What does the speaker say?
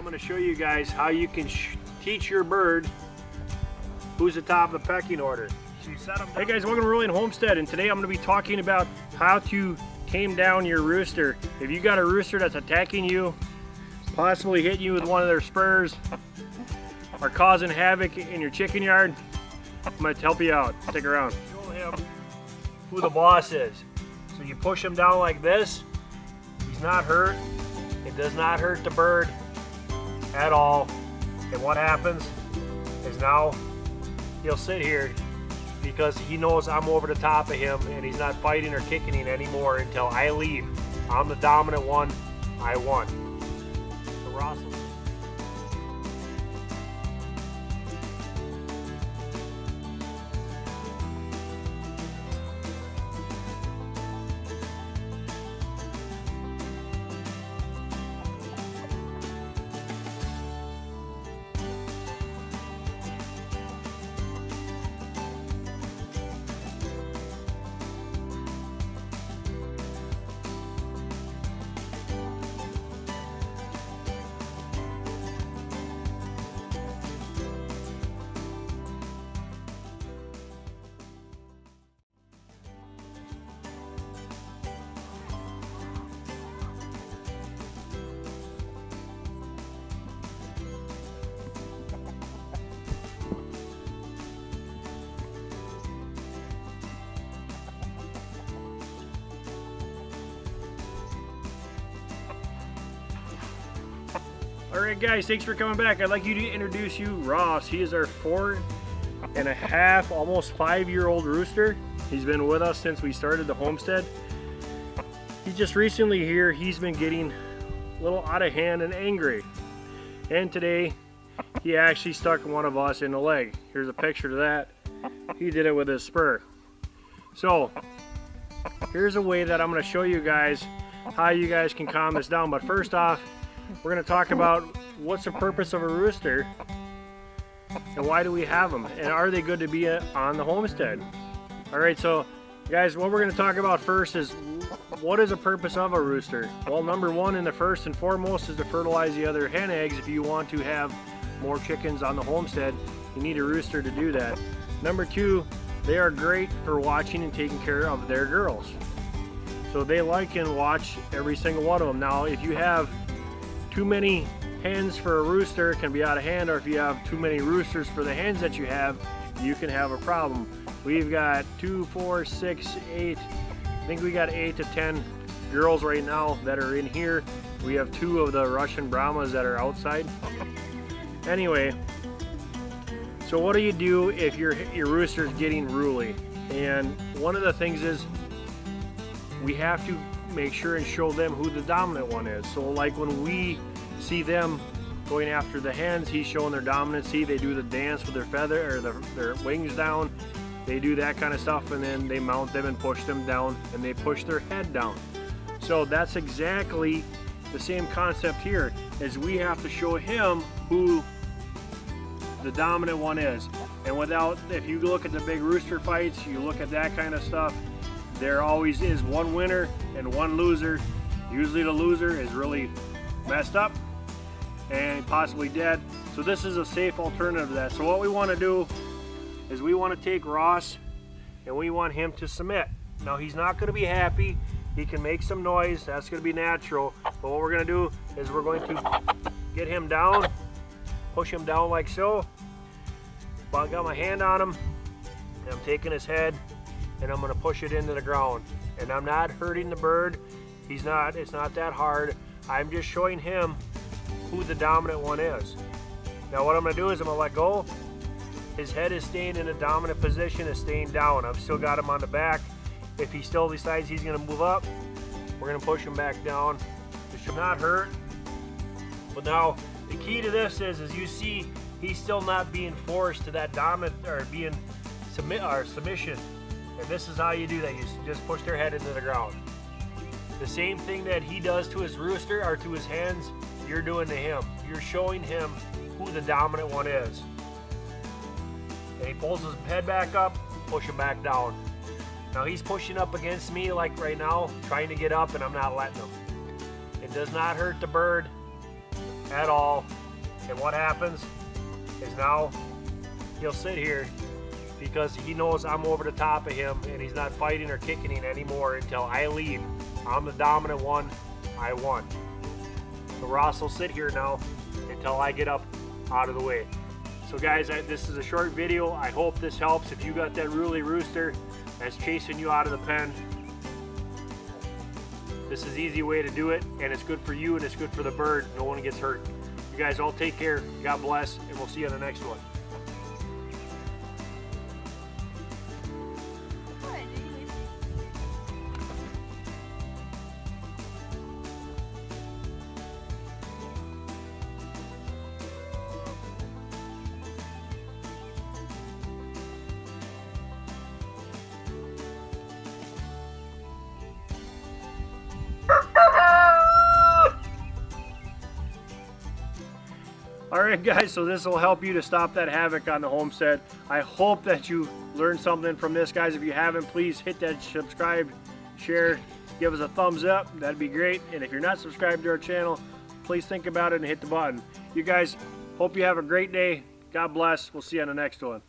I'm going to show you guys how you can teach your bird who's the top of the pecking order. Hey guys, welcome to Rolling Homestead, and today I'm going to be talking about how to tame down your rooster. If you got a rooster that's attacking you, possibly hitting you with one of their spurs, or causing havoc in your chicken yard, I'm going to help you out. Stick around. Show him who the boss is. So you push him down like this. He's not hurt. It does not hurt the bird at all. And what happens is now he'll sit here because he knows I'm over the top of him and he's not fighting or kicking him anymore until I leave. I'm the dominant one. I won. So Ross. Alright guys, thanks for coming back. I'd like you to introduce you Ross. He is our 4.5, almost 5-year-old rooster. He's been with us since we started the homestead. He's just recently here. He's been getting a little out of hand and angry. And today, he actually stuck one of us in the leg. Here's a picture of that. He did it with his spur. So, here's a way that I'm going to show you guys how you guys can calm this down. But first off, we're going to talk about what's the purpose of a rooster and why do we have them and are they good to be on the homestead. Alright, so guys, what we're going to talk about first is what is the purpose of a rooster. Well, number one and the first and foremost is to fertilize the other hen eggs. If you want to have more chickens on the homestead, you need a rooster to do that. Number two, they are great for watching and taking care of their girls. So they like and watch every single one of them. Now if you have too many hens for a rooster, it can be out of hand, or if you have too many roosters for the hens that you can have a problem. We've got 2, 4, 6, 8, I think we got 8 to 10 girls right now that are in here. We have 2 of the Russian Brahmas that are outside. Anyway, so what do you do if your rooster's getting ruly? And one of the things is we have to make sure and show them who the dominant one is. So like when we see them going after the hens, he's showing their dominancy. They do the dance with their feather or their wings down. They do that kind of stuff, and then they mount them and push them down, and they push their head down. So that's exactly the same concept here, is we have to show him who the dominant one is. And if you look at the big rooster fights, you look at that kind of stuff, there always is one winner and one loser. Usually the loser is really messed up and possibly dead. So this is a safe alternative to that. So what we want to do is we want to take Ross and we want him to submit. Now he's not going to be happy. He can make some noise. That's going to be natural. But what we're going to do is we're going to get him down, push him down like so. But I got my hand on him and I'm taking his head and I'm going to push it into the ground. And I'm not hurting the bird. It's not that hard. I'm just showing him who the dominant one is. Now what I'm going to do is I'm going to let go. His head is staying in a dominant position, is staying down. I've still got him on the back. If he still decides he's going to move up, we're going to push him back down. It should not hurt. But now the key to this is you see he's still not being forced to that dominant or being submission. And this is how you do that. You just push their head into the ground. The same thing that he does to his rooster or to his hens, you're doing to him. You're showing him who the dominant one is. And he pulls his head back up, push him back down. Now he's pushing up against me like right now, trying to get up, and I'm not letting him. It does not hurt the bird. at all. And what happens is now he'll sit here because he knows I'm over the top of him and he's not fighting or kicking anymore until I leave. I'm the dominant one. I won. So Ross will sit here now until I get up out of the way. So guys, this is a short video. I hope this helps. If you got that Ruly Rooster that's chasing you out of the pen, this is an easy way to do it, and it's good for you and it's good for the bird. No one gets hurt. You guys all take care. God bless, and we'll see you on the next one. Alright guys, so this will help you to stop that havoc on the homestead. I hope that you learned something from this, guys. If you haven't, please hit that subscribe, share, give us a thumbs up. That'd be great. And if you're not subscribed to our channel, please think about it and hit the button. You guys, hope you have a great day. God bless. We'll see you on the next one.